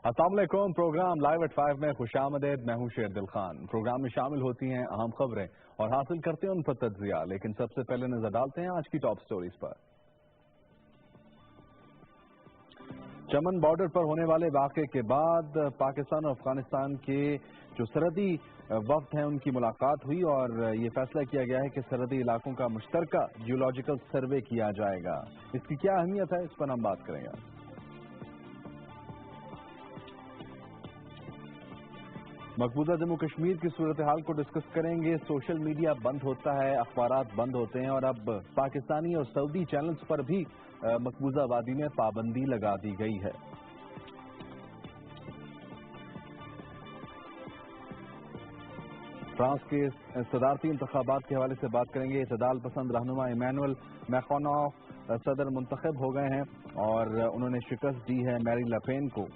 السلام علیکم۔ Programme live at 5 میں خوش آمدید۔ میں ہوں شیر دل خان۔ پروگرام میں شامل ہوتی ہیں اہم خبریں اور حاصل کرتے ہیں ان پر تجزیہ، لیکن سب سے پہلے نظر ڈالتے ہیں آج کی ٹاپ سٹوریز پر۔ چمن بارڈر پر ہونے والے واقعے کے بعد پاکستان اور افغانستان کے جو سرحدی وفد ہیں ان کی ملاقات ہوئی اور یہ فیصلہ کیا گیا ہے کہ سرحدی علاقوں کا مشترکہ جیولوجیکل سروے کیا جائے گا۔ اس کی کیا اہمیت ہے، اس پر ہم بات کریں گے۔ مقبوضہ جموں کشمیر کی صورتحال کو ڈسکس کریں گے۔ سوشل میڈیا بند ہوتا ہے، اخبارات بند ہوتے ہیں اور اب پاکستانی اور سعودی چینلز پر بھی مقبوضہ وادی میں پابندی لگا دی گئی ہے۔ فرانس کے صدارتی انتخابات کے حوالے سے بات کریں گے۔ اعتدال پسند رہنما ایمینوئل میخونوف صدر منتخب ہو گئے ہیں اور انہوں نے شکست دی ہے میری لپین کو۔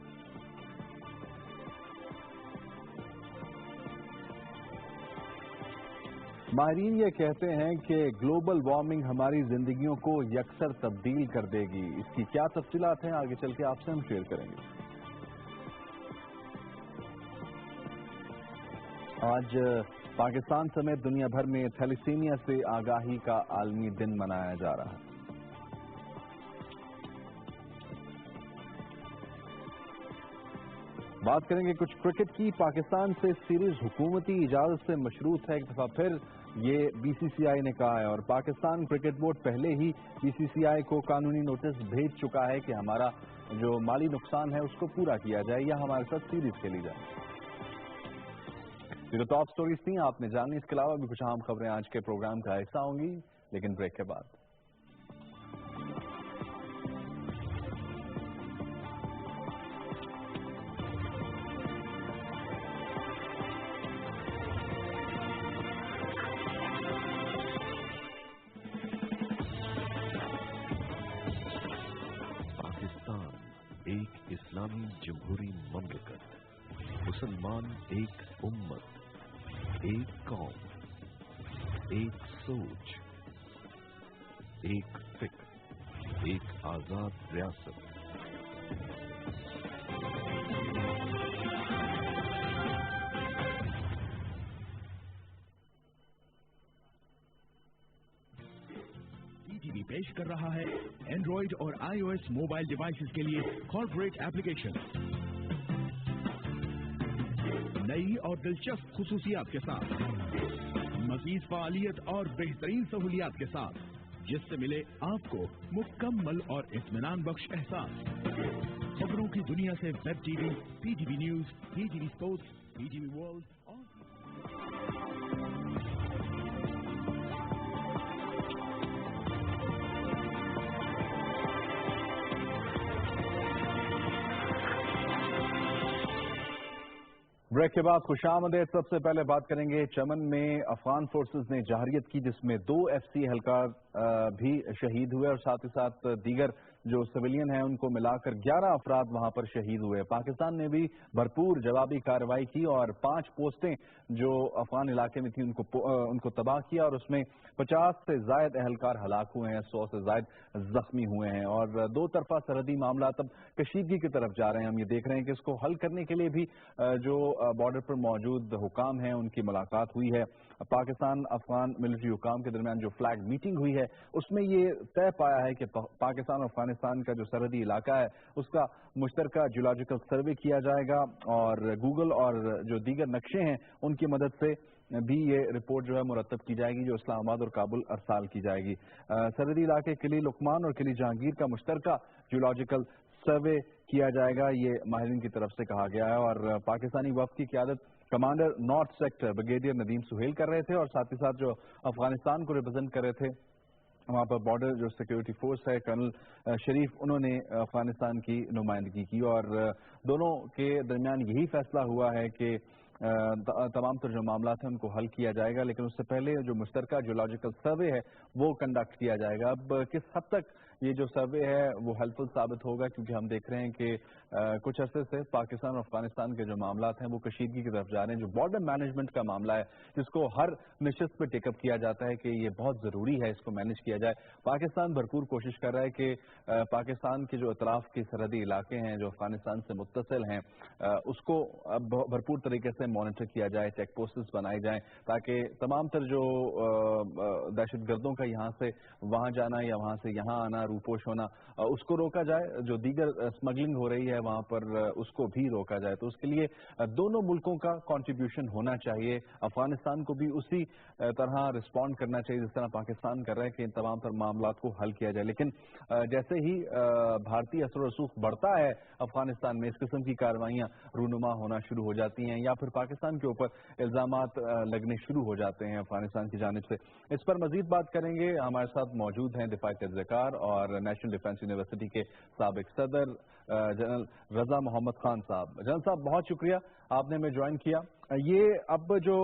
ماہرین یہ کہتے ہیں کہ گلوبل وارمنگ ہماری زندگیوں کو یکسر تبدیل کر دے گی۔ اس کی کیا تفصیلات ہیں آگے چل کے آپ سے ہم شیئر کریں گے۔ آج پاکستان سمیت دنیا بھر میں تھیلیسیمیا سے آگاہی کا عالمی دن منایا جا رہا ہے۔ بات کریں گے کچھ کرکٹ کی۔ پاکستان سے سیریز حکومتی اجازت سے مشروط ہے، ایک دفعہ پھر یہ بی سی سی آئی نے کہا ہے اور پاکستان کرکٹ بورڈ پہلے ہی بی سی سی آئی کو قانونی نوٹس بھیج چکا ہے کہ ہمارا جو مالی نقصان ہے اس کو پورا کیا جائے یا ہمارے ساتھ سیریز کھیلی جائے۔ یہ تو ٹاپ سٹوریز تھیں، آپ نے جانی۔ اس کے علاوہ بھی کچھ اہم خبریں آج کے پروگرام کا حصہ ہوں گی، لیکن بریک کے بعد۔ ایک اسلامی جمہوری مملکت، مسلمان ایک امت، ایک قوم، ایک سوچ، ایک فکر، ایک آزاد ریاست۔ پیش کر رہا ہے اینڈرائیڈ اور آئی او ایس موبائل ڈیوائسز کے لیے کارپوریٹ ایپلیکیشن نئی اور دلچسپ خصوصیات کے ساتھ، مزید فعالیت اور بہترین سہولیات کے ساتھ، جس سے ملے آپ کو مکمل اور اطمینان بخش احساس۔ خبروں کی دنیا سے ویب ٹی وی، پی ٹی وی نیوز، پی ٹی وی اسپورٹس، پی ٹی وی ورلڈ اور بریک کے بعد خوش آمدید۔ سب سے پہلے بات کریں گے چمن میں افغان فورسز نے جارحیت کی، جس میں 2 ایف سی اہلکار بھی شہید ہوئے اور ساتھ ہی ساتھ دیگر جو سویلین ہیں ان کو ملا کر 11 افراد وہاں پر شہید ہوئے۔ پاکستان نے بھی بھرپور جوابی کارروائی کی اور 5 پوسٹیں جو افغان علاقے میں تھیں ان کو تباہ کیا اور اس میں 50 سے زائد اہلکار ہلاک ہوئے ہیں، 100 سے زائد زخمی ہوئے ہیں اور 2 طرفہ سرحدی معاملات اب کشیدگی کی طرف جا رہے ہیں۔ ہم یہ دیکھ رہے ہیں کہ اس کو حل کرنے کے لیے بھی جو بارڈر پر موجود حکام ہیں ان کی ملاقات ہوئی ہے۔ پاکستان افغان ملٹری حکام کے درمیان جو فلیگ میٹنگ ہوئی ہے اس میں یہ طے پایا ہے کہ پاکستان اور افغانستان کا جو سرحدی علاقہ ہے اس کا مشترکہ جیولوجیکل سروے کیا جائے گا اور گوگل اور جو دیگر نقشے ہیں ان کی مدد سے بھی یہ رپورٹ جو ہے مرتب کی جائے گی، جو اسلام آباد اور کابل ارسال کی جائے گی۔ سرحدی علاقے قلعہ لقمان اور قلعہ جہانگیر کا مشترکہ جیولوجیکل سروے کیا جائے گا، یہ ماہرین کی طرف سے کہا گیا ہے اور پاکستانی وفد کی قیادت commander north sector brigadier Nadeem Sohail کر رہے تھے اور ساتھ ہی ساتھ جو افغانستان کو ریپرزینٹ کر رہے تھے وہاں پر بارڈر جو سیکیورٹی فورس ہے کرنل شریف، انہوں نے افغانستان کی نمائندگی کی اور دونوں کے درمیان یہی فیصلہ ہوا ہے کہ تمام تر جو معاملات ہیں ان کو حل کیا جائے گا، لیکن اس سے پہلے جو مشترکہ جیولوجیکل سروے ہے وہ کنڈکٹ کیا جائے گا۔ اب کس حد تک یہ جو سروے ہے وہ ہیلپ فل ثابت ہوگا، کیونکہ ہم دیکھ رہے ہیں کہ کچھ عرصے سے پاکستان اور افغانستان کے جو معاملات ہیں وہ کشیدگی کی طرف جا رہے ہیں. جو بارڈر مینجمنٹ کا معاملہ ہے جس کو ہر نشست پہ ٹیک اپ کیا جاتا ہے کہ یہ بہت ضروری ہے اس کو مینج کیا جائے. پاکستان بھرپور کوشش کر رہا ہے کہ پاکستان کے جو اطراف کے سرحدی علاقے ہیں جو افغانستان سے متصل ہیں اس کو بھرپور طریقے سے مانیٹر کیا جائے، چیک پوسٹس بنائے جائیں تاکہ تمام تر جو دہشت گردوں کا یہاں سے وہاں جانا یا وہاں سے یہاں آنا، روپوش ہونا، اس کو روکا جائے. جو دیگر اسمگلنگ ہو رہی ہے وہاں پر اس کو بھی روکا جائے. تو اس کے لیے دونوں ملکوں کا کنٹریبیوشن ہونا چاہیے. افغانستان کو بھی اسی طرح رسپونڈ کرنا چاہیے جس طرح پاکستان کر رہا ہے کہ ان تمام تر معاملات کو حل کیا جائے. لیکن جیسے ہی بھارتی اثر و رسوخ بڑھتا ہے افغانستان میں، اس قسم کی کارروائیاں رونما ہونا شروع ہو جاتی ہیں یا پھر پاکستان کے اوپر الزامات لگنے شروع ہو جاتے ہیں افغانستان کی جانب سے. اس پر مزید بات کریں گے. ہمارے ساتھ موجود ہیں دفاعی تجزیہ کار اور نیشنل ڈیفنس یونیورسٹی کے سابق صدر جنرل رضا محمد خان صاحب. جنرل صاحب بہت شکریہ آپ نے ہمیں جوائن کیا. یہ اب جو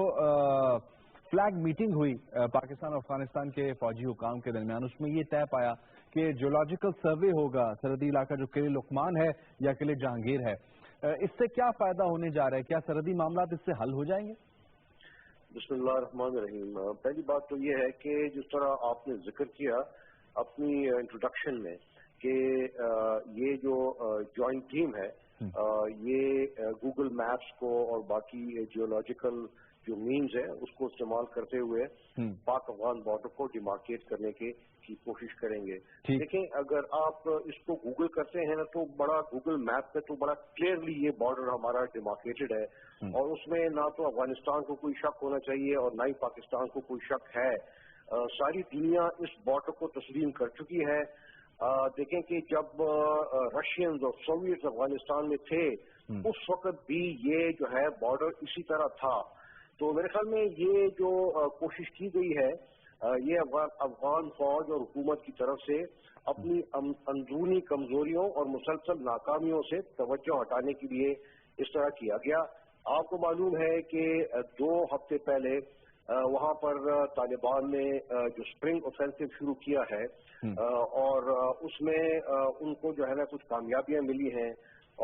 فلیگ میٹنگ ہوئی پاکستان اور افغانستان کے فوجی حکام کے درمیان، اس میں یہ طے پایا کہ جیولوجیکل سروے ہوگا سرحدی علاقہ جو قلعہ لقمان ہے یا قلعہ جہانگیر ہے. اس سے کیا فائدہ ہونے جا رہا ہے؟ کیا سرحدی معاملات اس سے حل ہو جائیں گے؟ بسم اللہ الرحمن الرحیم. پہلی بات تو یہ ہے کہ جس طرح آپ نے ذکر کیا اپنی انٹروڈکشن میں کہ یہ جو جوائنٹ ٹیم ہے یہ گوگل میپس کو اور باقی جیولوجیکل جو مینز ہے اس کو استعمال کرتے ہوئے پاک افغان بارڈر کو ڈیمارکیٹ کرنے کی کوشش کریں گے. لیکن اگر آپ اس کو گوگل کرتے ہیں نا تو بڑا گوگل میپ پہ تو بڑا کلیئرلی یہ بارڈر ہمارا ڈیمارکیٹڈ ہے اور اس میں نہ تو افغانستان کو کوئی شک ہونا چاہیے اور نہ ہی پاکستان کو کوئی شک ہے. ساری دنیا اس بارڈر کو تسلیم کر چکی ہے. دیکھیں کہ جب رشینز اور سوویٹس افغانستان میں تھے اس وقت بھی یہ جو ہے بارڈر اسی طرح تھا. تو میرے خیال میں یہ جو کوشش کی گئی ہے یہ افغان فوج اور حکومت کی طرف سے اپنی اندرونی کمزوریوں اور مسلسل ناکامیوں سے توجہ ہٹانے کے لیے اس طرح کیا گیا. آپ کو معلوم ہے کہ 2 ہفتے پہلے وہاں پر طالبان نے جو اسپرنگ اوفینسو شروع کیا ہے اور اس میں ان کو جو ہے نا کچھ کامیابیاں ملی ہیں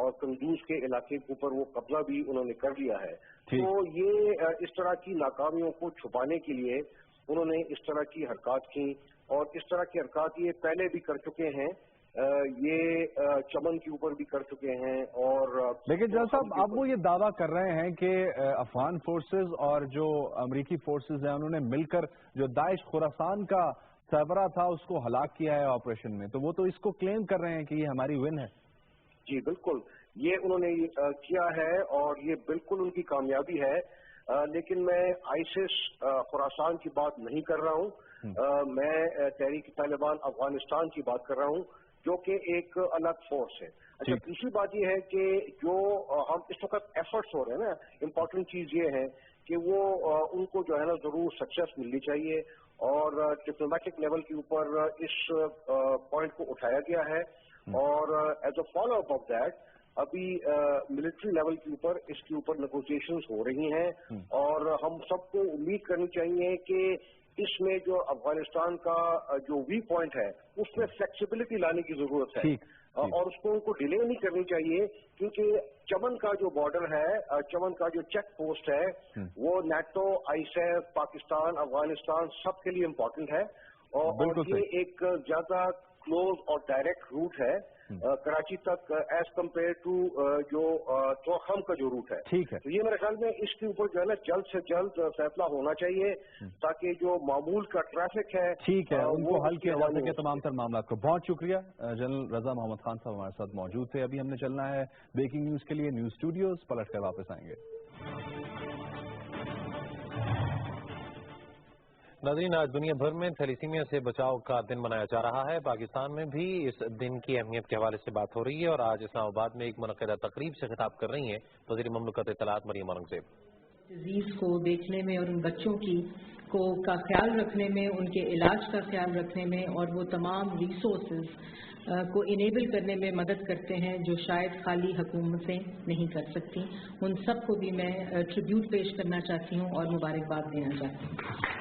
اور قندوز کے علاقے کے اوپر وہ قبضہ بھی انہوں نے کر لیا ہے. تو یہ اس طرح کی ناکامیوں کو چھپانے کے لیے انہوں نے اس طرح کی حرکات کی اور اس طرح کی حرکات یہ پہلے بھی کر چکے ہیں. یہ چمن کے اوپر بھی کر چکے ہیں. اور لیکن جنرل صاحب اب وہ یہ دعویٰ کر رہے ہیں کہ افغان فورسز اور جو امریکی فورسز ہیں انہوں نے مل کر جو داعش خراسان کا سربراہ تھا اس کو ہلاک کیا ہے آپریشن میں. تو وہ تو اس کو کلیم کر رہے ہیں کہ یہ ہماری ون ہے. جی بالکل یہ انہوں نے کیا ہے اور یہ بالکل ان کی کامیابی ہے. لیکن میں آئیسس خراسان کی بات نہیں کر رہا ہوں. میں تحریک طالبان افغانستان کی بات کر رہا ہوں جو کہ ایک الگ فورس ہے. اچھا دوسری بات یہ ہے کہ جو ہم اس وقت ایفرٹس ہو رہے ہیں نا امپورٹنٹ چیز یہ ہے کہ وہ ان کو جو ہے نا ضرور سکسیس ملنی چاہیے اور ڈپلومیٹک لیول کے اوپر اس پوائنٹ کو اٹھایا گیا ہے اور as a follow up of that ابھی ملٹری لیول کے اوپر اس کے اوپر نیگوسیشنز ہو رہی ہیں اور ہم سب کو امید کرنی چاہیے کہ اس میں جو افغانستان کا جو ویک پوائنٹ ہے اس میں فلیکسیبلٹی لانے کی ضرورت ہے اور اس کو ان کو ڈیلے نہیں کرنی چاہیے کیونکہ چمن کا جو بارڈر ہے چمن کا جو چیک پوسٹ ہے وہ نیٹو آئیس ایف پاکستان افغانستان سب کے لیے امپورٹنٹ ہے اور یہ ایک زیادہ کلوز اور ڈائریکٹ روٹ ہے کراچی تک ایز کمپیئر ٹو جو توخم کا جو روٹ ہے. تو یہ میرے خیال میں اس کے اوپر جو ہے نا جلد سے جلد فیصلہ ہونا چاہیے تاکہ جو معمول کا ٹریفک ہے ان کو حل کیا جا سکے تمام تر معاملات کو. بہت شکریہ جنرل رضا محمد خان صاحب ہمارے ساتھ موجود تھے. ابھی ہم نے چلنا ہے بریکنگ نیوز کے لیے. نیوز اسٹوڈیوز پلٹ کر واپس آئیں گے. ناظرین آج دنیا بھر میں تھیلیسیمیا سے بچاؤ کا دن منایا جا رہا ہے. پاکستان میں بھی اس دن کی اہمیت کے حوالے سے بات ہو رہی ہے اور آج اسلام آباد میں ایک منعقدہ تقریب سے خطاب کر رہی ہیں وزیر مملکت اطلاعات مریم اورنگزیب. ڈیزیز کو دیکھنے میں اور ان بچوں کا خیال رکھنے میں ان کے علاج کا خیال رکھنے میں اور وہ تمام ریسورسز کو انیبل کرنے میں مدد کرتے ہیں جو شاید خالی حکومتیں نہیں کر سکتی. ان سب کو بھی میں ٹریبیوٹ پیش کرنا چاہتی ہوں اور مبارکباد دینا چاہتی ہوں.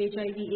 HIV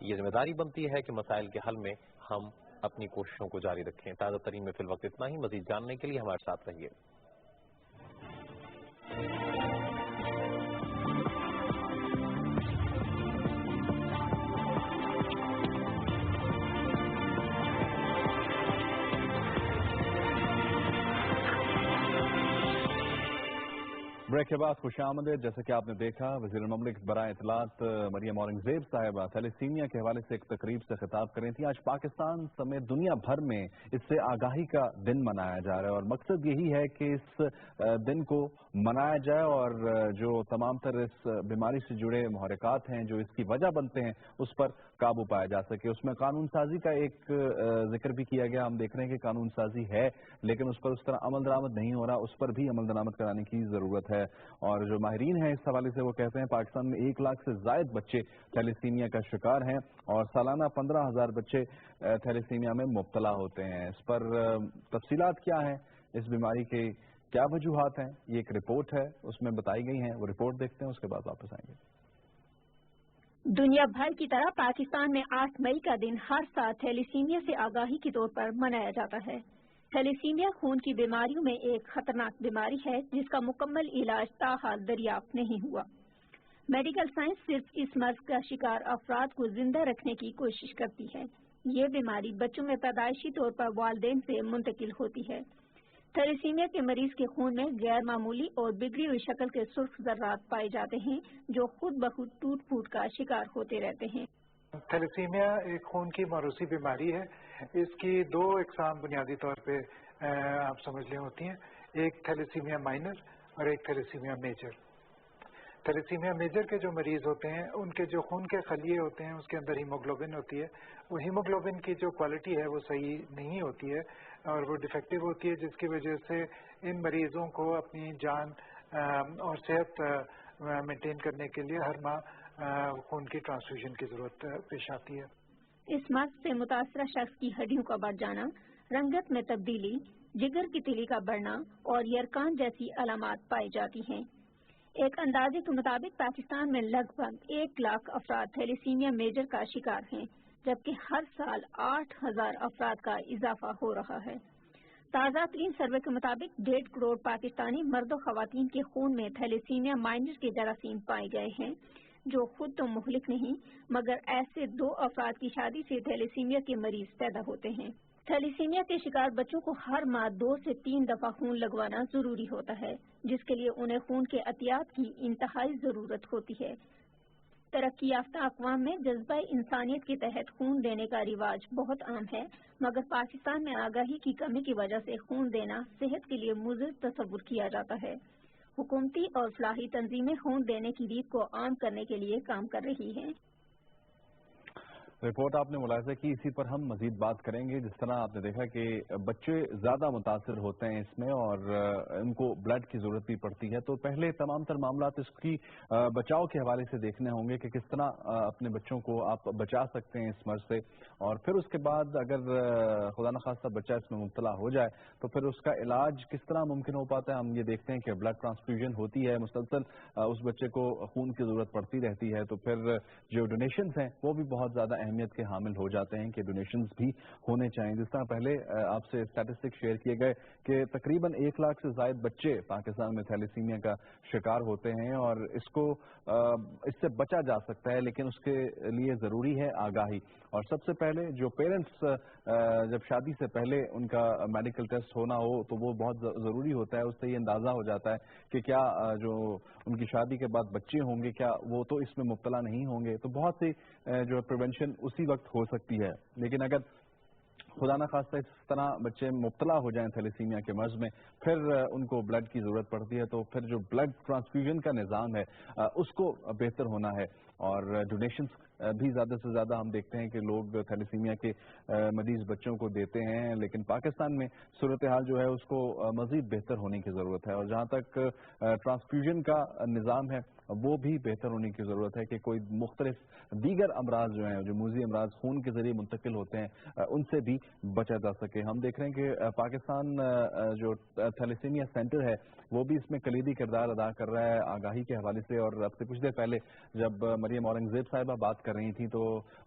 یہ ذمہ داری بنتی ہے کہ مسائل کے حل میں ہم اپنی کوششوں کو جاری رکھیں. تازہ ترین میں فی الوقت اتنا ہی. مزید جاننے کے لیے ہمارے ساتھ رہیے. بریک کے بعد خوش آمدید. جیسے کہ آپ نے دیکھا وزیر مملکت برائے اطلاعات مریم اورنگزیب صاحبہ تھیلیسیمیا کے حوالے سے ایک تقریب سے خطاب کر رہی تھیں. آج پاکستان سمیت دنیا بھر میں اس سے آگاہی کا دن منایا جا رہا ہے اور مقصد یہی ہے کہ اس دن کو منایا جائے اور جو تمام تر اس بیماری سے جڑے محرکات ہیں جو اس کی وجہ بنتے ہیں اس پر قابو پایا جا سکے. اس میں قانون سازی کا ایک ذکر بھی کیا گیا. ہم دیکھ رہے ہیں کہ قانون سازی ہے لیکن اس پر اس طرح عمل درآمد نہیں ہو رہا. اس پر بھی عمل درآمد کرانے کی ضرورت ہے اور جو ماہرین ہیں اس حوالے سے وہ کہتے ہیں پاکستان میں 1 لاکھ سے زائد بچے تھیلیسیمیا کا شکار ہیں اور سالانہ 15,000 بچے تھیلیسیمیا میں مبتلا ہوتے ہیں. اس پر تفصیلات کیا ہیں, اس بیماری کے کیا وجوہات ہیں, یہ ایک رپورٹ ہے اس میں بتائی گئی ہیں. وہ رپورٹ دیکھتے ہیں اس کے بعد واپس آئیں گے. دنیا بھر کی طرح پاکستان میں 8 مئی کا دن ہر سال تھیلیسیمیا سے آگاہی کے طور پر منایا جاتا ہے. تھیلیسیمیا خون کی بیماریوں میں ایک خطرناک بیماری ہے جس کا مکمل علاج تاحال دریافت نہیں ہوا. میڈیکل سائنس صرف اس مرض کا شکار افراد کو زندہ رکھنے کی کوشش کرتی ہے. یہ بیماری بچوں میں پیدائشی طور پر والدین سے منتقل ہوتی ہے. تھیلیسیمیا کے مریض کے خون میں غیر معمولی اور بگڑی ہوئی شکل کے سرخ ذرات پائے جاتے ہیں جو خود بخود ٹوٹ پھوٹ کا شکار ہوتے رہتے ہیں. تھیلیسیمیا ایک خون کی موروثی بیماری ہے. اس کی 2 اقسام بنیادی طور پہ آپ سمجھ لیں ہوتی ہیں. ایک تھیلیسیمیا مائنر اور ایک تھیلیسیمیا میجر. تھیلیسیمیا میجر کے جو مریض ہوتے ہیں ان کے جو خون کے خلیے ہوتے ہیں اس کے اندر ہیموگلوبن ہوتی ہے. وہ ہیموگلوبن کی جو کوالٹی ہے وہ صحیح نہیں ہوتی ہے اور وہ ڈیفیکٹو ہوتی ہے جس کی وجہ سے ان مریضوں کو اپنی جان اور صحت مینٹین کرنے کے لیے ہر ماہ خون کی ٹرانسفیوژن کی ضرورت پیش آتی ہے. اس مرض سے متاثرہ شخص کی ہڈیوں کا بڑھ جانا, رنگت میں تبدیلی, جگر کی تیلی کا بڑھنا اور یرقان جیسی علامات پائی جاتی ہیں. ایک اندازے کے مطابق پاکستان میں لگ بھگ 1 لاکھ افراد تھیلیسیمیا میجر کا شکار ہیں جبکہ ہر سال 8,000 افراد کا اضافہ ہو رہا ہے. تازہ ترین سروے کے مطابق 1.5 کروڑ پاکستانی مرد و خواتین کے خون میں تھیلیسیمیا مائنر کے جراثیم پائے گئے ہیں جو خود تو مہلک نہیں مگر ایسے 2 افراد کی شادی سے تھیلیسیمیا کے مریض پیدا ہوتے ہیں. تھیلیسیمیا کے شکار بچوں کو ہر ماہ 2 سے 3 دفعہ خون لگوانا ضروری ہوتا ہے جس کے لیے انہیں خون کے عطیات کی انتہائی ضرورت ہوتی ہے. ترقی یافتہ اقوام میں جذبہ انسانیت کے تحت خون دینے کا رواج بہت عام ہے مگر پاکستان میں آگاہی کی کمی کی وجہ سے خون دینا صحت کے لیے مضر تصور کیا جاتا ہے. حکومتی اور فلاحی تنظیمیں خون دینے کی ریت کو عام کرنے کے لیے کام کر رہی ہیں. رپورٹ آپ نے ملاحظہ کی, اسی پر ہم مزید بات کریں گے. جس طرح آپ نے دیکھا کہ بچے زیادہ متاثر ہوتے ہیں اس میں اور ان کو بلڈ کی ضرورت بھی پڑتی ہے, تو پہلے تمام تر معاملات اس کی بچاؤ کے حوالے سے دیکھنے ہوں گے کہ کس طرح اپنے بچوں کو آپ بچا سکتے ہیں اس مرض سے, اور پھر اس کے بعد اگر خدا نخواستہ بچہ اس میں مبتلا ہو جائے تو پھر اس کا علاج کس طرح ممکن ہو پاتا ہے. ہم یہ دیکھتے ہیں کہ بلڈ ٹرانسفیوژن ہوتی ہے, مسلسل اس بچے کو خون کی ضرورت پڑتی رہتی ہے, تو پھر جو ڈونیشنز ہیں وہ بھی بہت زیادہ اہمیت کے حامل ہو جاتے ہیں کہ ڈونیشنز بھی ہونے چاہیے. جس طرح پہلے آپ سے اسٹیٹسٹک شیئر کیے گئے کہ تقریباً 1 لاکھ سے زائد بچے پاکستان میں تھیلیسیمیا کا شکار ہوتے ہیں اور اس سے بچا جا سکتا ہے لیکن اس کے لیے ضروری ہے آگاہی. اور سب سے پہلے جو پیرنٹس جب شادی سے پہلے ان کا میڈیکل ٹیسٹ ہونا ہو تو وہ بہت ضروری ہوتا ہے. اس سے یہ اندازہ ہو جاتا ہے کہ کیا جو ان کی شادی کے بعد بچے ہوں گے کیا وہ تو اس میں مبتلا نہیں ہوں گے. تو بہت سی جو پریونشن اسی وقت ہو سکتی ہے, لیکن اگر خدا نخواستہ اس طرح بچے مبتلا ہو جائیں تھیلیسیمیا کے مرض میں پھر ان کو بلڈ کی ضرورت پڑتی ہے, تو پھر جو بلڈ ٹرانسفیوژن کا نظام ہے اس کو بہتر ہونا ہے. اور ڈونیشنز بھی زیادہ سے زیادہ ہم دیکھتے ہیں کہ لوگ تھیلیسیمیا کے مریض بچوں کو دیتے ہیں, لیکن پاکستان میں صورتحال جو ہے اس کو مزید بہتر ہونے کی ضرورت ہے. اور جہاں تک ٹرانسفیوژن کا نظام ہے وہ بھی بہتر ہونے کی ضرورت ہے کہ کوئی مختلف دیگر امراض جو ہیں, جو موذی امراض خون کے ذریعے منتقل ہوتے ہیں, ان سے بھی بچا جا سکے. ہم دیکھ رہے ہیں کہ پاکستان جو تھیلیسیمیا سینٹر ہے وہ بھی اس میں کلیدی کردار ادا کر رہا ہے آگاہی کے حوالے سے. اور اب سے کچھ دیر پہلے جب مریم اورنگزیب صاحبہ بات کر کر رہی تھیں تو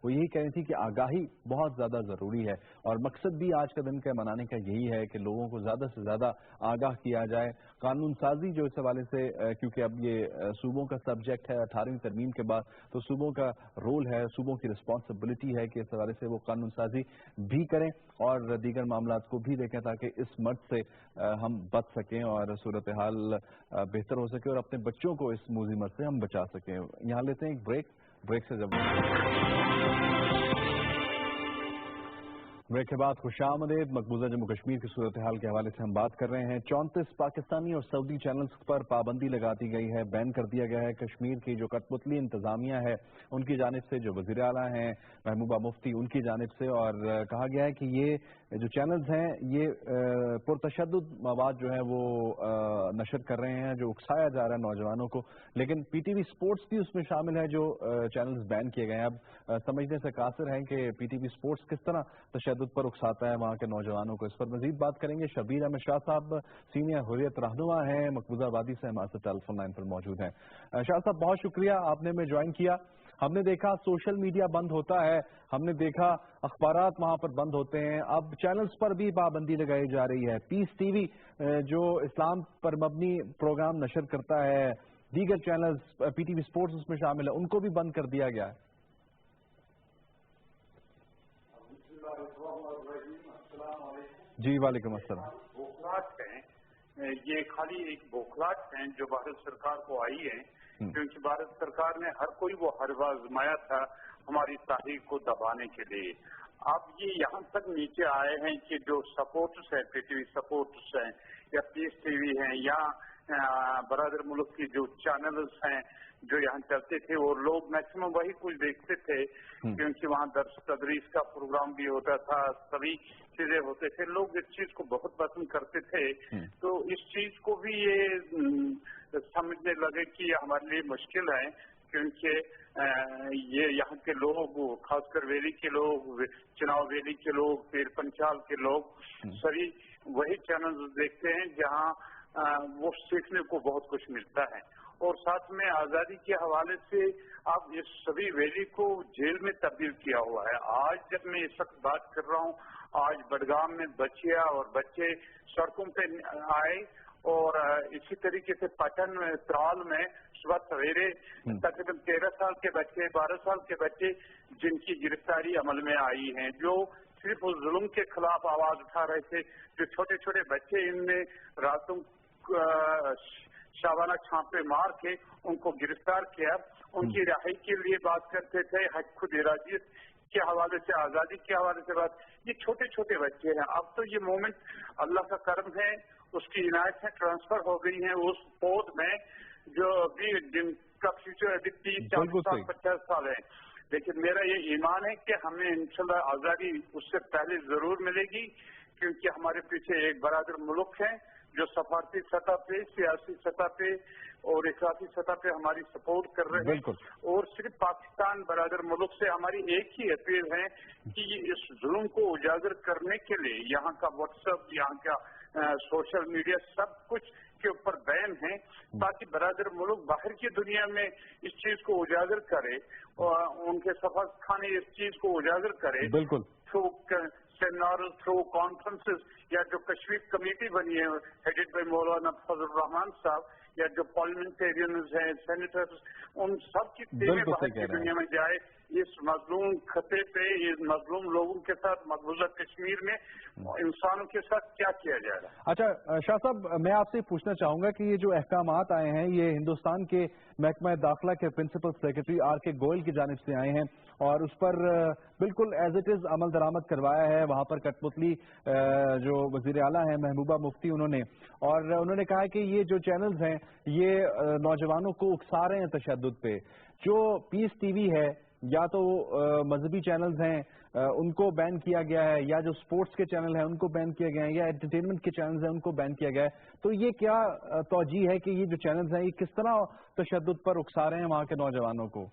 وہ یہی کہہ رہی تھی کہ آگاہی بہت زیادہ ضروری ہے، اور مقصد بھی آج کا دن کا منانے کا یہی ہے کہ لوگوں کو زیادہ سے زیادہ آگاہ کیا جائے۔ قانون سازی جو اس حوالے سے، کیونکہ اب یہ صوبوں کا سبجیکٹ ہے 18ویں ترمیم کے بعد، تو صوبوں کا رول ہے، صوبوں کی رسپانسبلٹی ہے کہ اس حوالے سے وہ قانون سازی بھی کریں اور دیگر معاملات کو بھی دیکھیں تاکہ اس مرض سے ہم بچ سکیں اور صورتحال بہتر ہو سکے اور اپنے بچوں کو اس موذی مرض سے ہم بچا سکیں۔ یہاں لیتے ہیں ایک بریک سے جب بریک کے بعد خوش آمدید۔ مقبوضہ جموں کشمیر کی صورتحال کے حوالے سے ہم بات کر رہے ہیں۔ 34 پاکستانی اور سعودی چینلز پر پابندی لگا دی گئی ہے، بین کر دیا گیا ہے۔ کشمیر کی جو کٹپتلی انتظامیہ ہے ان کی جانب سے، جو وزیر اعلیٰ ہیں محبوبہ مفتی ان کی جانب سے، اور کہا گیا ہے کہ یہ جو چینلز ہیں یہ پرتشدد مواد جو ہے وہ نشر کر رہے ہیں، جو اکسایا جا رہا ہے نوجوانوں کو، لیکن پی ٹی وی سپورٹس بھی اس میں شامل ہے جو چینلز بین کیے گئے ہیں۔ اب سمجھنے سے قاصر ہیں کہ پی ٹی وی سپورٹس کس طرح تشدد پر اکساتا ہے وہاں کے نوجوانوں کو۔ اس پر مزید بات کریں گے۔ شبیر احمد شاہ صاحب سینئر حریت رہنما ہیں، مقبوضہ آبادی سے ہمارے ساتھ ٹیلی فون لائن پر موجود ہیں۔ شاہ صاحب بہت شکریہ، آپ نے ہمیں جوائن کیا۔ ہم نے دیکھا سوشل میڈیا بند ہوتا ہے، ہم نے دیکھا اخبارات وہاں پر بند ہوتے ہیں، اب چینلز پر بھی پابندی لگائی جا رہی ہے۔ پیس ٹی وی جو اسلام پر مبنی پروگرام نشر کرتا ہے، دیگر channels P T V sports اس میں شامل ہے، ان کو بھی بند کر دیا گیا ہے۔ جی وعلیکم السلام۔ بوکھلاہٹ ہیں، یہ خالی ایک بوکھلاہٹ ہیں جو بھارت سرکار کو آئی ہے، کیونکہ بھارت سرکار نے ہر کوئی وہ حربہ آزمایا تھا ہماری تحریک کو دبانے کے لیے۔ اب یہ یہاں تک نیچے آئے ہیں کہ جو سپورٹس ہے، پی ٹی وی سپورٹس ہیں یا پیس ٹی وی ہیں یا برادر ملک کی جو چینلز ہیں جو یہاں چلتے تھے، اور لوگ میکسیمم وہی کچھ دیکھتے تھے کیونکہ وہاں درس تدریس کا پروگرام بھی ہوتا تھا، سبھی چیزیں ہوتے تھے، لوگ اس چیز کو بہت پسند کرتے تھے۔ تو اس چیز کو بھی یہ سمجھنے لگے کہ یہ ہمارے لیے مشکل ہے، کیونکہ یہ یہاں کے لوگ، خاص کر ویلی کے لوگ، چناؤ ویلی کے لوگ، پیر پنچال کے لوگ سبھی وہی چینلز دیکھتے ہیں جہاں وہ سیکھنے کو بہت کچھ ملتا ہے۔ اور ساتھ میں آزادی کے حوالے سے اب اس سبھی ویلی کو جیل میں تبدیل کیا ہوا ہے۔ آج جب میں اس وقت بات کر رہا ہوں، آج بڈگام میں بچیاں اور بچے سڑکوں پہ آئے، اور اسی طریقے سے پٹن میں، ترال میں صبح سویرے تقریباً 13 سال کے بچے، 12 سال کے بچے جن کی گرفتاری عمل میں آئی ہیں، جو صرف اس ظلم کے خلاف آواز اٹھا رہے تھے۔ جو چھوٹے چھوٹے بچے ان میں راتوں شابانہ چھاپے مار کے ان کو گرفتار کیا، ان کی رہائی کے لیے بات کرتے تھے، حق خود ارادیت کے حوالے سے، آزادی کے حوالے سے بات۔ یہ چھوٹے چھوٹے بچے ہیں۔ اب تو یہ مومنٹ اللہ کا کرم ہے، اس کی عنایت سے ٹرانسفر ہو گئی ہیں اس پود میں جو ابھی جن کا فیوچر ابھی 30 40 سال 50 سال ہے۔ لیکن میرا یہ ایمان ہے کہ ہمیں انشاءاللہ آزادی اس سے پہلے ضرور ملے گی، کیونکہ ہمارے پیچھے ایک برادر ملک ہے جو سفارتی سطح پہ، سیاسی سطح پہ اور اخلاقی سطح پہ ہماری سپورٹ کر رہے ہیں۔ اور صرف پاکستان برادر ملک سے ہماری ایک ہی اپیل ہے کہ اس ظلم کو اجاگر کرنے کے لیے یہاں کا واٹس ایپ، یہاں کا سوشل میڈیا سب کچھ کے اوپر بین ہے، تاکہ برادر ملک باہر کی دنیا میں اس چیز کو اجاگر کرے اور ان کے سفارت خانے اس چیز کو اجاگر کرے تھرو سیمینار، تھرو کانفرنسز، یا جو کشمیر کمیٹی بنی ہے ہیڈڈ بائی مولانا فضل الرحمان صاحب، یا جو پارلیمنٹیرینز ہیں، سینیٹرز، ان سب کی ٹیمیں باہر کی دنیا میں جائے، اس مظلوم خطے پہ، اس مظلوم لوگوں کے ساتھ، مقبوضہ کشمیر میں انسانوں کے ساتھ کیا کیا جائے گا۔ اچھا شاہ صاحب، میں آپ سے پوچھنا چاہوں گا کہ یہ جو احکامات آئے ہیں یہ ہندوستان کے محکمہ داخلہ کے پرنسپل سیکرٹری آر کے گوئل کی جانب سے آئے ہیں، اور اس پر بالکل ایز اٹ از عمل درآمد کروایا ہے۔ وہاں پر کٹپتلی جو وزیر اعلیٰ ہیں محبوبہ مفتی انہوں نے کہا کہ یہ جو چینلز ہیں یہ نوجوانوں کو اکسا رہے ہیں تشدد پہ۔ جو پیس ٹی وی ہے یا تو مذہبی چینلز ہیں ان کو بین کیا گیا ہے، یا جو سپورٹس کے چینل ہیں ان کو بین کیا گیا ہے، یا انٹرٹینمنٹ کے چینلز ہیں ان کو بین کیا گیا ہے۔ تو یہ کیا توجیہ ہے کہ یہ جو چینلز ہیں یہ کس طرح تشدد پر اکسا رہے ہیں وہاں کے نوجوانوں کو؟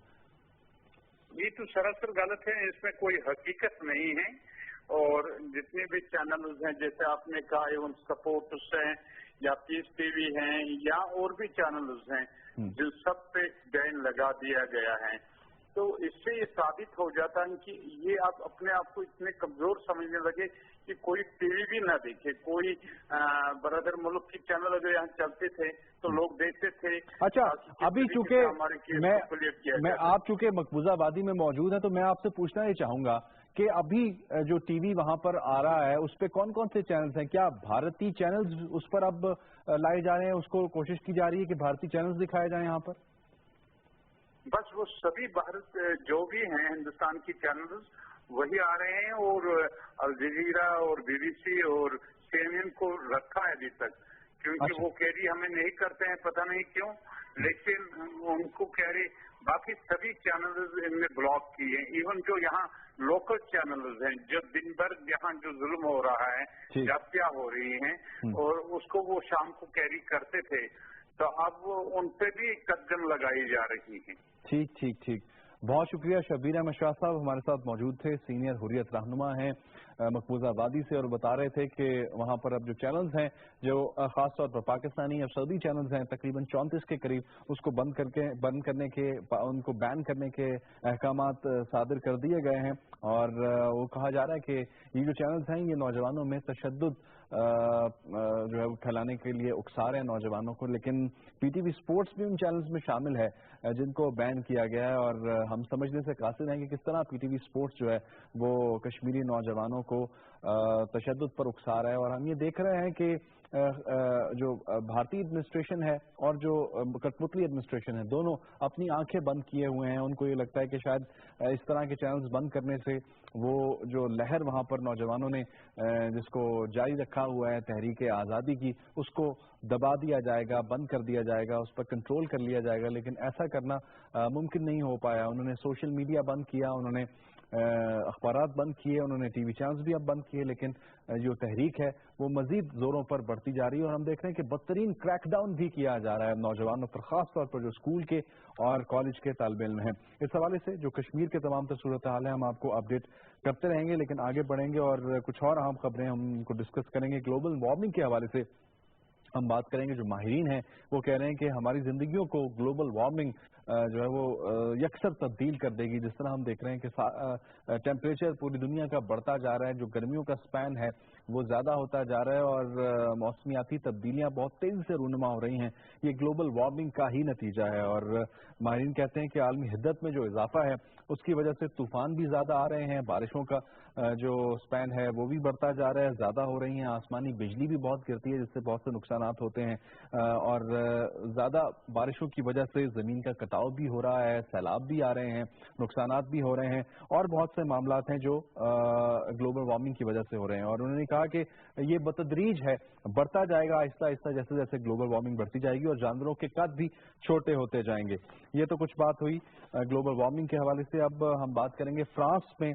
یہ تو سراسر غلط ہے، اس میں کوئی حقیقت نہیں ہے۔ اور جتنے بھی چینلز ہیں جیسے آپ نے کہا ایون سپورٹس ہیں یا پیس ٹی وی ہیں یا اور بھی چینلز ہیں جن سب پہ بین لگا دیا گیا ہے، تو اس سے یہ ثابت ہو جاتا ہے کہ یہ آپ اپنے آپ کو اتنے کمزور سمجھنے لگے کہ کوئی ٹی وی بھی نہ دیکھے، کوئی برادر ملک کے چینل اگر یہاں چلتے تھے تو لوگ دیکھتے تھے. اچھا، ابھی چونکہ آپ چونکہ مقبوضہ آبادی میں موجود ہیں تو میں آپ سے پوچھنا یہ چاہوں گا کہ ابھی جو ٹی وی وہاں پر آ رہا ہے اس پہ کون کون سے چینلز ہیں؟ کیا بھارتی چینلز اس پر اب لائے جا رہے ہیں؟ اس کو کوشش کی جا رہی ہے کہ بھارتی چینلز دکھائے جائیں یہاں پر؟ بس وہ سبھی بھارت جو بھی ہیں ہندوستان کی چینلز وہی آ رہے ہیں، اور الجزیرہ اور بی بی سی اور CNN کو رکھا ہے ابھی تک، کیونکہ وہ کیری ہمیں نہیں کرتے ہیں، پتہ نہیں کیوں، لیکن ان کو کیری باقی سبھی چینلز ان نے بلاک کیے ہیں. ایون جو یہاں لوکل چینلز ہیں جو دن بھر یہاں جو ظلم ہو رہا ہے، جاتیاں ہو رہی ہیں، اور اس کو وہ شام کو کیری کرتے تھے، تو اب ان پہ بھی قدم لگائی جا رہی ہے. ٹھیک. بہت شکریہ. شبیر احمد شاہ صاحب ہمارے ساتھ موجود تھے، سینئر حریت رہنما ہیں مقبوضہ آبادی سے، اور بتا رہے تھے کہ وہاں پر اب جو چینلز ہیں جو خاص طور پر پاکستانی اور سعودی چینلز ہیں تقریباً 34 کے قریب، اس کو بند کرنے کے ان کو بین کرنے کے احکامات صادر کر دیے گئے ہیں. اور وہ کہا جا رہا ہے کہ یہ جو چینلز ہیں یہ نوجوانوں میں تشدد جو ہے وہ پھیلانے کے لیے اکسا رہے ہیں نوجوانوں کو. لیکن پی ٹی وی اسپورٹس بھی ان چینلز میں شامل ہے جن کو بین کیا گیا ہے، اور ہم سمجھنے سے قاصر ہیں کہ کس طرح پی ٹی وی اسپورٹس جو ہے وہ کشمیری نوجوانوں کو تشدد پر اکسا رہا ہے. اور ہم یہ دیکھ رہے ہیں کہ جو بھارتی ایڈمنسٹریشن ہے اور جو کٹپتلی ایڈمنسٹریشن ہے دونوں اپنی آنکھیں بند کیے ہوئے ہیں. ان کو یہ لگتا ہے کہ شاید اس طرح کے چینلز بند کرنے سے وہ جو لہر وہاں پر نوجوانوں نے جس کو جاری رکھا ہوا ہے تحریک آزادی کی، اس کو دبا دیا جائے گا، بند کر دیا جائے گا، اس پر کنٹرول کر لیا جائے گا. لیکن ایسا کرنا ممکن نہیں ہو پایا. انہوں نے سوشل میڈیا بند کیا، انہوں نے اخبارات بند کیے، انہوں نے ٹی وی چینلز بھی اب بند کیے، لیکن جو تحریک ہے وہ مزید زوروں پر بڑھتی جا رہی ہے. اور ہم دیکھ رہے ہیں کہ بدترین کریک ڈاؤن بھی کیا جا رہا ہے نوجوانوں پر، خاص طور پر جو اسکول کے اور کالج کے طالب علم ہیں. اس حوالے سے جو کشمیر کے تمام تر صورتحال ہیں ہم آپ کو اپڈیٹ کرتے رہیں گے، لیکن آگے بڑھیں گے اور کچھ اور اہم خبریں ہم ان کو ڈسکس کریں گے. گلوبل وارمنگ کے حوالے سے ہم بات کریں گے. جو ماہرین ہیں وہ کہہ رہے ہیں کہ ہماری زندگیوں کو گلوبل وارمنگ جو ہے وہ یکسر تبدیل کر دے گی. جس طرح ہم دیکھ رہے ہیں کہ ٹیمپریچر پوری دنیا کا بڑھتا جا رہا ہے، جو گرمیوں کا سپین ہے وہ زیادہ ہوتا جا رہا ہے، اور موسمیاتی تبدیلیاں بہت تیزی سے رونما ہو رہی ہیں. یہ گلوبل وارمنگ کا ہی نتیجہ ہے. اور ماہرین کہتے ہیں کہ عالمی حدت میں جو اضافہ ہے اس کی وجہ سے طوفان بھی زیادہ آ رہے ہیں، بارشوں کا جو سپین ہے وہ بھی بڑھتا جا رہا ہے، زیادہ ہو رہی ہیں، آسمانی بجلی بھی بہت گرتی ہے جس سے بہت سے نقصانات ہوتے ہیں، اور زیادہ بارشوں کی وجہ سے زمین کا کٹاؤ بھی ہو رہا ہے، سیلاب بھی آ رہے ہیں، نقصانات بھی ہو رہے ہیں، اور بہت سے معاملات ہیں جو گلوبل وارمنگ کی وجہ سے ہو رہے ہیں. اور انہوں نے کہا کہ یہ بتدریج ہے، بڑھتا جائے گا آہستہ آہستہ جیسے جیسے گلوبل وارمنگ بڑھتی جائے گی، اور جانوروں کے قد بھی چھوٹے ہوتے جائیں گے. یہ تو کچھ بات ہوئی گلوبل وارمنگ کے حوالے سے. اب ہم بات کریں گے فرانس میں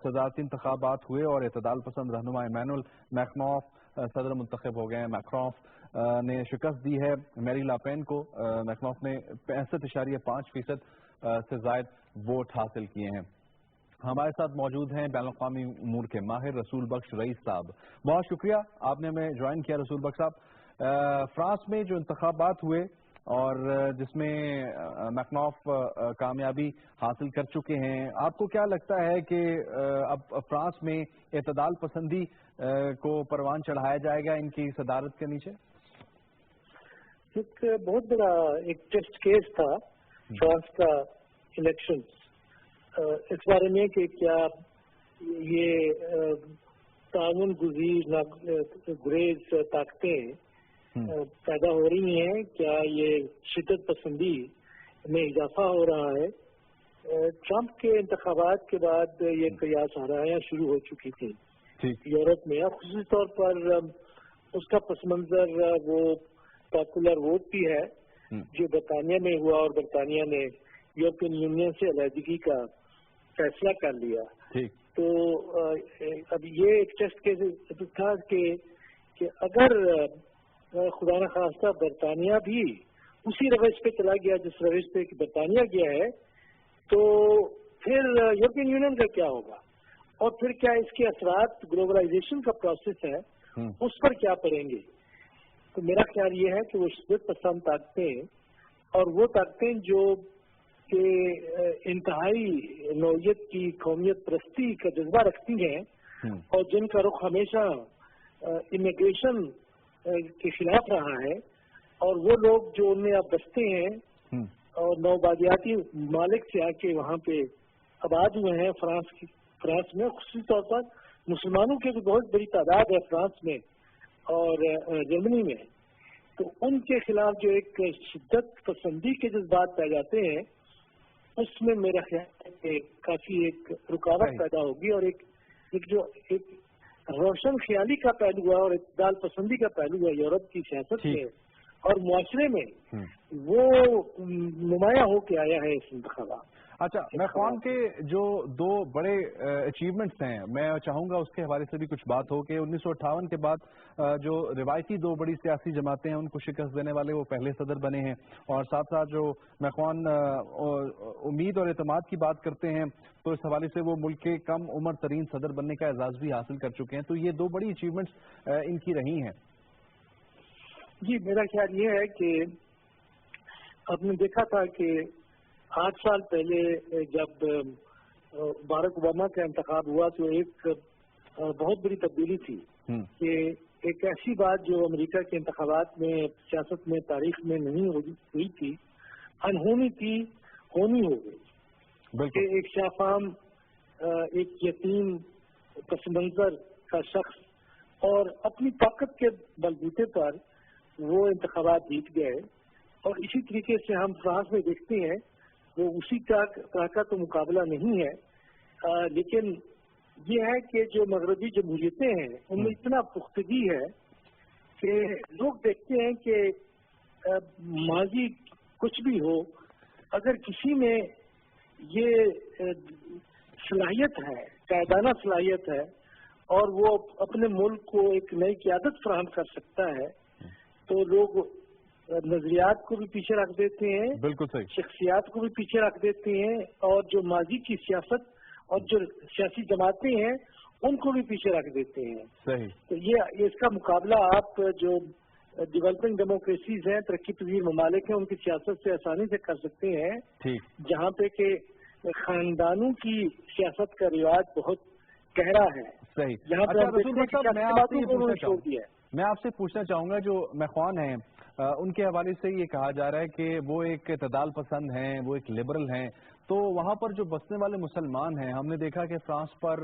صدارتی انتخابات ہوئے اور اعتدال پسند رہنما ایمانوئل میکرون صدر منتخب ہو گئے ہیں. میکرون نے شکست دی ہے میری لاپین کو. میکرون نے 65.5% سے زائد ووٹ حاصل کیے ہیں. ہمارے ساتھ موجود ہیں بین الاقوامی امور کے ماہر رسول بخش رئیس صاحب. بہت شکریہ آپ نے ہمیں جوائن کیا رسول بخش صاحب. فرانس میں جو انتخابات ہوئے اور جس میں میکرون کامیابی حاصل کر چکے ہیں، آپ کو کیا لگتا ہے کہ اب فرانس میں اعتدال پسندی کو پروان چڑھایا جائے گا ان کی صدارت کے نیچے؟ ایک بہت بڑا ایک ٹیسٹ کیس تھا فرانس کا الیکشن، اس بارے میں کہ کیا یہ تعاون گزیر گریز طاقتیں پیدا ہو رہی ہیں، کیا یہ شدت پسندی میں اضافہ ہو رہا ہے. ٹرمپ کے انتخابات کے بعد یہ قیاس آرائیاں شروع ہو چکی تھی یورپ میں، اور خصوصی طور پر اس کا پس منظر وہ پاپولر ووٹ بھی ہے جو برطانیہ میں ہوا، اور برطانیہ نے یورپین یونین سے علیحدگی کا فیصلہ کر لیا. تو اب یہ ایک ٹیسٹ کیس تھا کہ اگر خدا نخواستہ برطانیہ بھی اسی روش پہ چلا گیا جس روش پہ برطانیہ گیا ہے، تو پھر یورپین یونین کا کیا ہوگا، اور پھر کیا اس کے اثرات گلوبلائزیشن کا پروسیس ہے اس پر کیا پڑیں گے. تو میرا خیال یہ ہے کہ وہ شدت پسند طاقتیں اور وہ طاقتیں جو کہ انتہائی نوعیت کی قومیت پرستی کا جذبہ رکھتی ہیں اور جن کا رخ ہمیشہ امیگریشن کے خلاف رہا ہے، اور وہ لوگ جو ان میں اب بستے ہیں اور نوبادیاتی ممالک سے آ کے وہاں پہ آباد ہوئے ہیں فرانس میں، خصوصی طور پر مسلمانوں کی بھی بہت بڑی تعداد ہے فرانس میں اور جرمنی میں، تو ان کے خلاف جو ایک شدت پسندی کے جذبات پائے جاتے ہیں، اس میں میرا خیال ہے کہ کافی ایک رکاوٹ پیدا ہوگی، اور ایک روشن خیالی کا پہلو ہے اور اعتدال پسندی کا پہلو ہے یورپ کی سیاست میں اور معاشرے میں، وہ نمایاں ہو کے آیا ہے اس انتخابات۔ اچھا، میخوان کے جو دو بڑے اچیومنٹس ہیں، میں چاہوں گا اس کے حوالے سے بھی کچھ بات ہو کہ 1958 کے بعد جو روایتی دو بڑی سیاسی جماعتیں ہیں ان کو شکست دینے والے وہ پہلے صدر بنے ہیں، اور ساتھ ساتھ جو میخوان امید اور اعتماد کی بات کرتے ہیں تو اس حوالے سے وہ ملک کے کم عمر ترین صدر بننے کا اعزاز بھی حاصل کر چکے ہیں، تو یہ دو بڑی اچیومنٹس ان کی رہی ہیں۔ جی، میرا خیال یہ ہے کہ آپ نے دیکھا تھا کہ 8 سال پہلے جب باراک اوباما کا انتخاب ہوا تو ایک بہت بڑی تبدیلی تھی کہ ایک ایسی بات جو امریکہ کے انتخابات میں سیاست میں تاریخ میں نہیں ہوئی تھی، انہونی تھی، ہونی ہو گئی کہ ایک شافام، ایک یتیم پس منظر کا شخص اور اپنی طاقت کے بلبوتے پر وہ انتخابات جیت گئے، اور اسی طریقے سے ہم فرانس میں دیکھتے ہیں وہ اسی طرح کا تو مقابلہ نہیں ہے، لیکن یہ ہے کہ جو مغربی جمہوریتیں ہیں ان میں اتنا پختگی ہے کہ لوگ دیکھتے ہیں کہ ماضی کچھ بھی ہو، اگر کسی میں یہ صلاحیت ہے، قائدانہ صلاحیت ہے، اور وہ اپنے ملک کو ایک نئی قیادت فراہم کر سکتا ہے، تو لوگ نظریات کو بھی پیچھے رکھ دیتے ہیں، بالکل صحیح، شخصیات کو بھی پیچھے رکھ دیتے ہیں، اور جو ماضی کی سیاست اور جو سیاسی جماعتیں ہیں ان کو بھی پیچھے رکھ دیتے ہیں۔ صحیح، تو یہ اس کا مقابلہ آپ جو ڈیولپنگ ڈیموکریسیز ہیں، ترقی پذیر ممالک ہیں، ان کی سیاست سے آسانی سے کر سکتے ہیں، جہاں پہ کہ خاندانوں کی سیاست کا رواج بہت گہرا ہے۔ صحیح، یہاں پہ میں آپ سے پوچھنا چاہوں گا، جو میخوان ہیں ان کے حوالے سے یہ کہا جا رہا ہے کہ وہ ایک اعتدال پسند ہیں، وہ ایک لبرل ہیں، تو وہاں پر جو بسنے والے مسلمان ہیں، ہم نے دیکھا کہ فرانس پر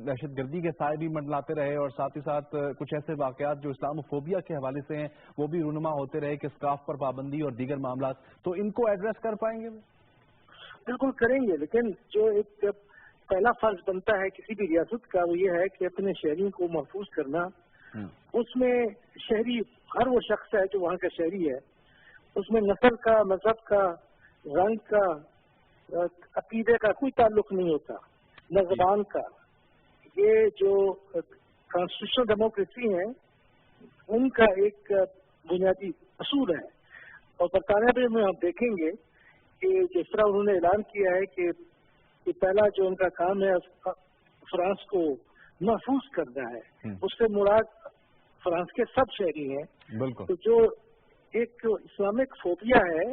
دہشت گردی کے سائے بھی منڈلاتے رہے، اور ساتھ ہی ساتھ کچھ ایسے واقعات جو اسلاموفوبیا کے حوالے سے ہیں وہ بھی رونما ہوتے رہے کہ اسکارف پر پابندی اور دیگر معاملات، تو ان کو ایڈریس کر پائیں گے؟ بالکل کریں گے، لیکن جو ایک پہلا فرض بنتا ہے کسی بھی ریاست کا وہ یہ ہے کہ اپنے شہریوں کو محفوظ کرنا۔ اس میں شہری ہر وہ شخص ہے جو وہاں کا شہری ہے، اس میں نسل کا، مذہب کا، رنگ کا، عقیدے کا کوئی تعلق نہیں ہوتا، نہ زبان کا۔ یہ جو کانسٹیٹیوشنل ڈیموکریسی ہے ان کا ایک بنیادی اصول ہے، اور برطانیہ میں ہم دیکھیں گے کہ جس طرح انہوں نے اعلان کیا ہے کہ یہ پہلا جو ان کا کام ہے فرانس کو محفوظ کرنا ہے، اس سے مراد فرانس کے سب شہری ہیں۔ بالکل، تو جو ایک اسلامک فوبیا ہے،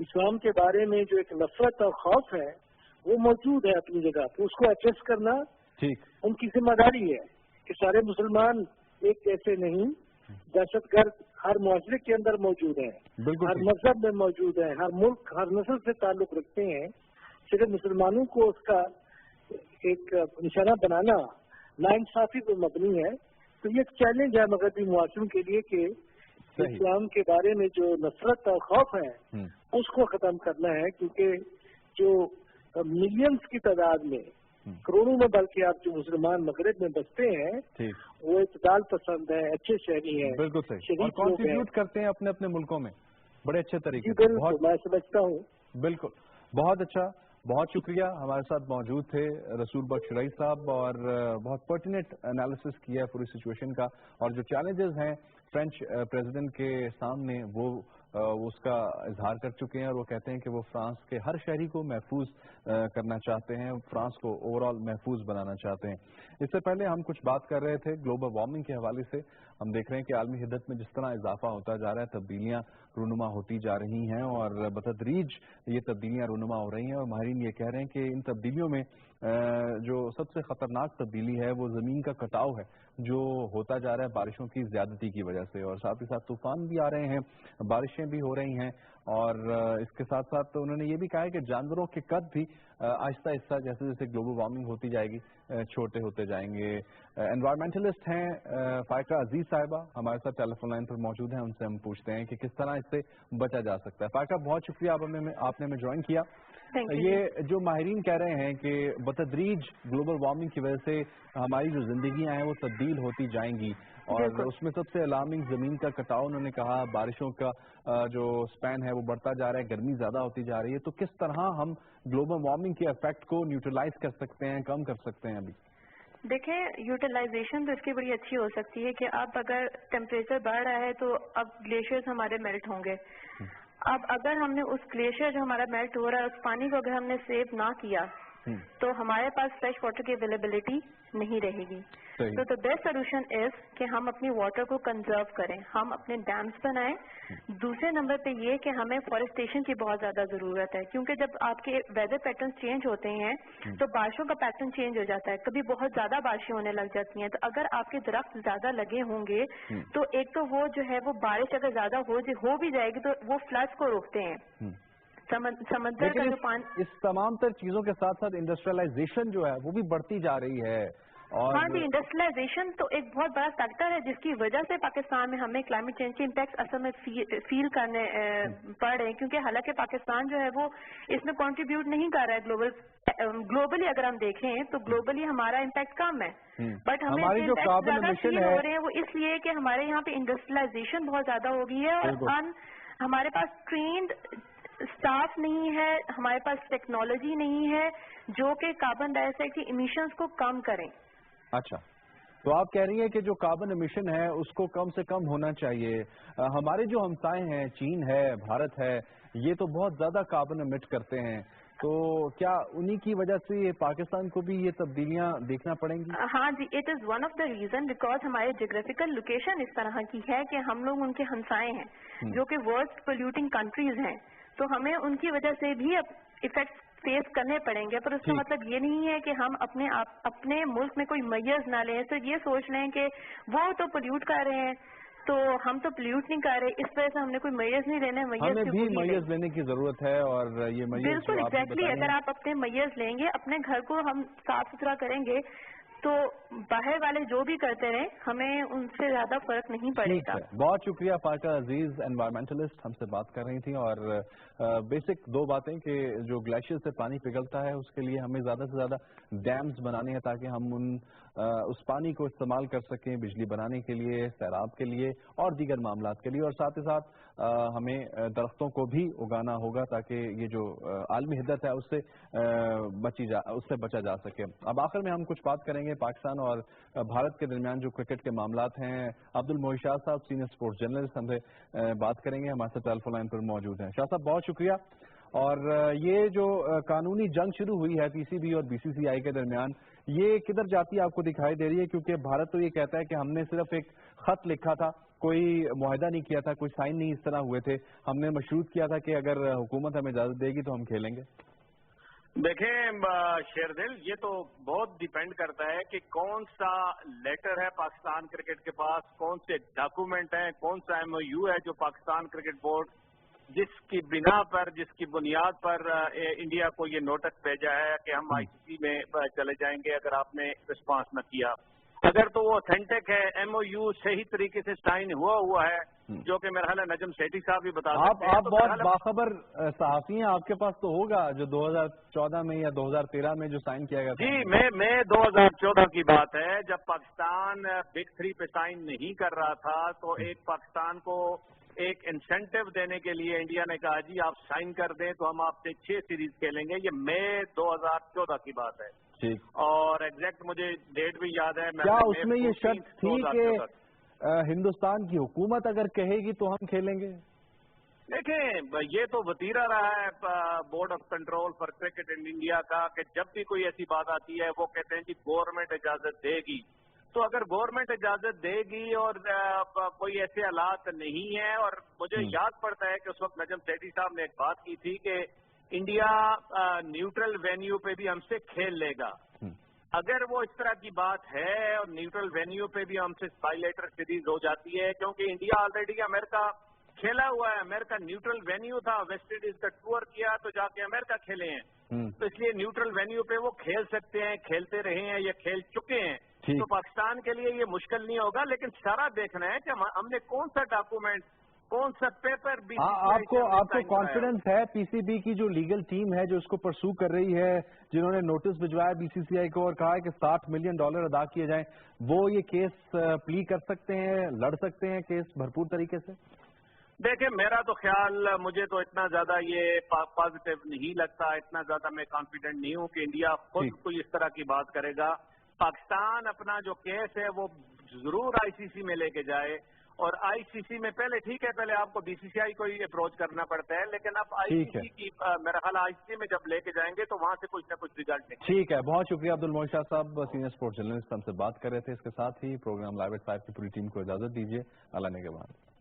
اسلام کے بارے میں جو ایک نفرت اور خوف ہے وہ موجود ہے اپنی جگہ پہ، اس کو ایڈجسٹ کرنا ان کی ذمہ داری ہے کہ سارے مسلمان ایک جیسے نہیں، دہشت گرد ہر معاشرے کے اندر موجود ہیں، ہر مذہب میں موجود ہیں، ہر ملک، ہر نسل سے تعلق رکھتے ہیں، صرف مسلمانوں کو اس کا ایک نشانہ بنانا ناانصافی پر مبنی ہے۔ تو یہ ایک چیلنج ہے مغربی معاشروں کے لیے کہ اسلام کے بارے میں جو نفرت اور خوف ہے اس کو ختم کرنا ہے، کیونکہ جو ملینز کی تعداد میں، کروڑوں میں بلکہ آپ جو مسلمان مغرب میں بستے ہیں وہ اعتدال پسند ہیں، اچھے شہری ہیں، بالکل صحیح، اور کنٹریبیوٹ کرتے ہیں اپنے اپنے ملکوں میں بڑے اچھے طریقے سے۔ بالکل، میں سمجھتا ہوں۔ بالکل، بہت اچھا، بہت شکریہ، ہمارے ساتھ موجود تھے رسول بخش رئی صاحب، اور بہت پرٹیننٹ انالیسس کیا ہے پوری سچویشن کا، اور جو چیلنجز ہیں فرینچ پریزیڈنٹ کے سامنے وہ اس کا اظہار کر چکے ہیں، اور وہ کہتے ہیں کہ وہ فرانس کے ہر شہری کو محفوظ کرنا چاہتے ہیں، فرانس کو اوور آل محفوظ بنانا چاہتے ہیں۔ اس سے پہلے ہم کچھ بات کر رہے تھے گلوبل وارمنگ کے حوالے سے، ہم دیکھ رہے ہیں کہ عالمی حدت میں جس طرح اضافہ ہوتا جا رہا ہے، تبدیلیاں رونما ہوتی جا رہی ہیں اور بتدریج یہ تبدیلیاں رونما ہو رہی ہیں، اور ماہرین یہ کہہ رہے ہیں کہ ان تبدیلیوں میں جو سب سے خطرناک تبدیلی ہے وہ زمین کا کٹاؤ ہے جو ہوتا جا رہا ہے بارشوں کی زیادتی کی وجہ سے، اور ساتھ ہی ساتھ طوفان بھی آ رہے ہیں، بارشیں بھی ہو رہی ہیں، اور اس کے ساتھ ساتھ انہوں نے یہ بھی کہا ہے کہ جانوروں کے قد بھی آہستہ آہستہ جیسے جیسے گلوبل وارمنگ ہوتی جائے گی چھوٹے ہوتے جائیں گے۔ انوائرمنٹلسٹ ہیں فائقہ عزیز صاحبہ ہمارے ساتھ ٹیلی فون لائن پر موجود ہیں، ان سے ہم پوچھتے ہیں کہ کس طرح اس سے بچا جا سکتا ہے۔ فائقہ بہت شکریہ آپ نے ہمیں جوائن کیا۔ یہ جو ماہرین کہہ رہے ہیں کہ بتدریج گلوبل وارمنگ کی وجہ سے ہماری جو زندگیاں ہیں وہ تبدیل ہوتی جائیں گی، اور اس میں سب سے الارمنگ زمین کا کٹاؤ، انہوں نے کہا بارشوں کا جو سپین ہے وہ بڑھتا جا رہا ہے، گرمی زیادہ ہوتی جا رہی ہے، تو کس طرح ہم گلوبل وارمنگ کے افیکٹ کو نیوٹرلائز کر سکتے ہیں، کم کر سکتے ہیں؟ ابھی دیکھیں یوٹیلائزیشن تو اس کی بڑی اچھی ہو سکتی ہے کہ اب اگر ٹیمپریچر بڑھ رہا ہے تو اب گلیشیئرز ہمارے میلٹ ہوں گے۔ اب اگر ہم نے اس گلیشیئر جو ہمارا میلٹ ہو رہا ہے اس پانی کو اگر ہم نے سیو نہ کیا تو ہمارے پاس فریش واٹر کی اویلیبلٹی نہیں رہے گی۔ تو دا بیسٹ سولوشن از کہ ہم اپنی واٹر کو کنزرو کریں، ہم اپنے ڈیمز بنائیں۔ دوسرے نمبر پہ یہ کہ ہمیں فارسٹیشن کی بہت زیادہ ضرورت ہے، کیونکہ جب آپ کے ویدر پیٹرن چینج ہوتے ہیں تو بارشوں کا پیٹرن چینج ہو جاتا ہے، کبھی بہت زیادہ بارشیں ہونے لگ جاتی ہیں۔ تو اگر آپ کے درخت زیادہ لگے ہوں گے تو ایک تو وہ جو ہے وہ بارش اگر زیادہ ہو بھی جائے گی تو وہ فلڈز کو روکتے ہیں۔ سمندر کا جو پانی، اس تمام تر چیزوں کے ساتھ ساتھ انڈسٹریلائزیشن جو ہے وہ بھی بڑھتی جا رہی ہے، اور ہاں جی انڈسٹریلائزیشن تو ایک بہت بڑا فیکٹر ہے جس کی وجہ سے پاکستان میں ہمیں کلائمیٹ چینج کے امپیکٹ اصل میں فیل کرنے پڑ رہے ہیں، کیونکہ حالانکہ پاکستان جو ہے وہ اس میں کنٹریبیوٹ نہیں کر رہا ہے گلوبلی اگر ہم دیکھیں تو گلوبلی ہمارا امپیکٹ کم ہے، بٹ ہمیں زیادہ فیل ہو رہے ہیں وہ اس لیے کہ ہمارے یہاں پہ انڈسٹریلائزیشن بہت زیادہ ہو گئی ہے، اور ہمارے پاس ٹرینڈ اسٹاف نہیں ہے، ہمارے پاس ٹیکنالوجی نہیں ہے جو کہ کاربن ڈائی آکسائڈ کی امیشنز کو کم کریں۔ اچھا، تو آپ کہہ رہی ہیں کہ جو کاربن امیشن ہے اس کو کم سے کم ہونا چاہیے۔ ہمارے جو ہمسائے ہیں، چین ہے، بھارت ہے، یہ تو بہت زیادہ کاربن امٹ کرتے ہیں، تو کیا انہی کی وجہ سے پاکستان کو بھی یہ تبدیلیاں دیکھنا پڑیں گی؟ ہاں جی، it is one of the reason because ہمارے جیوگرافیکل لوکیشن اس طرح کی ہے کہ ہم لوگ ان کے ہمسائے ہیں جو کہ ورسٹ پولیوٹنگ کنٹریز ہیں، تو ہمیں ان کی وجہ سے بھی افیکٹ فیس کرنے پڑیں گے، پر اس کا مطلب یہ نہیں ہے کہ ہم اپنے ملک میں کوئی میئرز نہ لیں، تو یہ سوچ لیں کہ وہ تو پولیوٹ کر رہے ہیں تو ہم تو پولیوٹ نہیں کر رہے، اس وجہ سے ہم نے کوئی میئرز نہیں لینے، ہمیں بھی میئرز لینے کی ضرورت ہے، اور یہ میئرز بالکل ایگزیکٹلی اگر آپ اپنے میئرز لیں گے، اپنے گھر کو ہم صاف ستھرا کریں گے تو باہر والے جو بھی کرتے رہیں ہمیں ان سے زیادہ فرق نہیں پڑے گا۔ بہت شکریہ فائقہ عزیز، انوائرمنٹلسٹ ہم سے بات کر رہی تھیں، اور بیسک دو باتیں کہ جو گلیشیئر سے پانی پگھلتا ہے اس کے لیے ہمیں زیادہ سے زیادہ ڈیمز بنانے ہیں تاکہ ہم اس پانی کو استعمال کر سکیں بجلی بنانے کے لیے، سیلاب کے لیے اور دیگر معاملات کے لیے، اور ساتھ ہی ساتھ ہمیں درختوں کو بھی اگانا ہوگا تاکہ یہ جو عالمی حدت ہے اس سے بچا جا سکے۔ اب آخر میں ہم کچھ بات کریں گے پاکستان اور بھارت کے درمیان جو کرکٹ کے معاملات ہیں۔ عبد المحی شاہ صاحب سینئر سپورٹس جرنلسٹ ہم سے بات کریں گے، ہمارے ساتھ ٹیلی فون لائن پر موجود ہیں۔ شاہ صاحب بہت شکریہ۔ اور یہ جو قانونی جنگ شروع ہوئی ہے پی سی بی اور بی سی سی آئی کے درمیان، یہ کدھر جاتی آپ کو دکھائی دے رہی ہے؟ کیونکہ بھارت تو یہ کہتا ہے کہ ہم نے صرف ایک خط لکھا تھا، کوئی معاہدہ نہیں کیا تھا، کوئی سائن نہیں اس طرح ہوئے تھے، ہم نے مشروط کیا تھا کہ اگر حکومت ہمیں اجازت دے گی تو ہم کھیلیں گے۔ دیکھیں شیردل، یہ تو بہت ڈیپینڈ کرتا ہے کہ کون سا لیٹر ہے پاکستان کرکٹ کے پاس، کون سے ڈاکومنٹ ہیں، کون سا ایم او یو ہے جو پاکستان کرکٹ بورڈ جس کی بنا پر، جس کی بنیاد پر انڈیا کو یہ نوٹس بھیجا ہے کہ ہم آئی سی سی میں چلے جائیں گے اگر آپ نے رسپانس نہ کیا۔ اگر تو وہ اوتھینٹک ہے، ایم او یو صحیح طریقے سے سائن ہوا ہے، جو کہ میرا خیال ہے نجم سیٹھی صاحب بھی بتا سکتے ہیں۔ آپ بہت باخبر صحافی ہیں، آپ کے پاس تو ہوگا جو 2014 میں یا 2013 میں جو سائن کیا گیا تھا۔ جی میں 2014 کی بات ہے جب پاکستان بگ 3 پہ سائن نہیں کر رہا تھا تو ایک پاکستان کو ایک انسینٹیو دینے کے لیے انڈیا نے کہا جی آپ سائن کر دیں تو ہم آپ سے 6 سیریز کھیلیں گے۔ یہ مئی 2014 کی بات ہے، اور ایگزیکٹ مجھے ڈیٹ بھی یاد ہے۔ کیا اس میں یہ شرط تھی کہ ہندوستان کی حکومت اگر کہے گی تو ہم کھیلیں گے؟ دیکھیں یہ تو وتیرہ رہا ہے board of control for cricket in India کا کہ جب بھی کوئی ایسی بات آتی ہے وہ کہتے ہیں جی گورنمنٹ اجازت دے گی تو اگر گورنمنٹ اجازت دے گی اور کوئی ایسے حالات نہیں ہیں، اور مجھے یاد پڑتا ہے کہ اس وقت نجم سیٹھی صاحب نے ایک بات کی تھی کہ انڈیا نیوٹرل وینیو پہ بھی ہم سے کھیل لے گا. اگر وہ اس طرح کی بات ہے اور نیوٹرل وینیو پہ بھی ہم سے بائیلیٹرل سیریز ہو جاتی ہے، کیونکہ انڈیا آلریڈی امریکہ کھیلا ہوا ہے، امریکہ نیوٹرل وینیو تھا، ویسٹ انڈیز کا ٹور کیا تو جا کے امریکہ کھیلے ہیں، تو اس لیے نیوٹرل وینیو پہ وہ کھیل سکتے ہیں، کھیلتے رہے ہیں یا کھیل چکے ہیں. تو پاکستان کے لیے یہ مشکل نہیں ہوگا، لیکن سارا دیکھنا ہے کہ ہم نے کون سا ڈاکومنٹ، کون سا پیپر بھی. آپ کو کانفیڈنس ہے پی سی بی کی جو لیگل ٹیم ہے جو اس کو پرسو کر رہی ہے، جنہوں نے نوٹس بھجوایا بی سی سی آئی کو اور کہا ہے کہ $60 ملین ادا کیے جائیں، وہ یہ کیس پلی کر سکتے ہیں، لڑ سکتے ہیں کیس بھرپور طریقے سے؟ دیکھیں میرا تو خیال، مجھے تو اتنا زیادہ یہ پازیٹیو نہیں لگتا، اتنا زیادہ میں کانفیڈنٹ نہیں ہوں کہ انڈیا خود کوئی اس طرح کی بات کرے گا. پاکستان اپنا جو کیس ہے وہ ضرور آئی سی سی میں لے کے جائے، اور آئی سی سی میں پہلے ٹھیک ہے پہلے آپ کو بی سی سی آئی کو ہی اپروچ کرنا پڑتا ہے، لیکن اب آئی سی سی کی میرا خیال آئی سی سی میں جب لے کے جائیں گے تو وہاں سے کچھ نہ کچھ ریزلٹ نکلے. ٹھیک ہے، بہت شکریہ عبد المعین شاہ صاحب، سینئر اسپورٹس جرنلسٹ، ہم سے بات کر رہے تھے. اس کے ساتھ ہی پروگرام لائیو ایٹ 5 کی پوری ٹیم کو اجازت دیجیے. اللہ نے کے بعد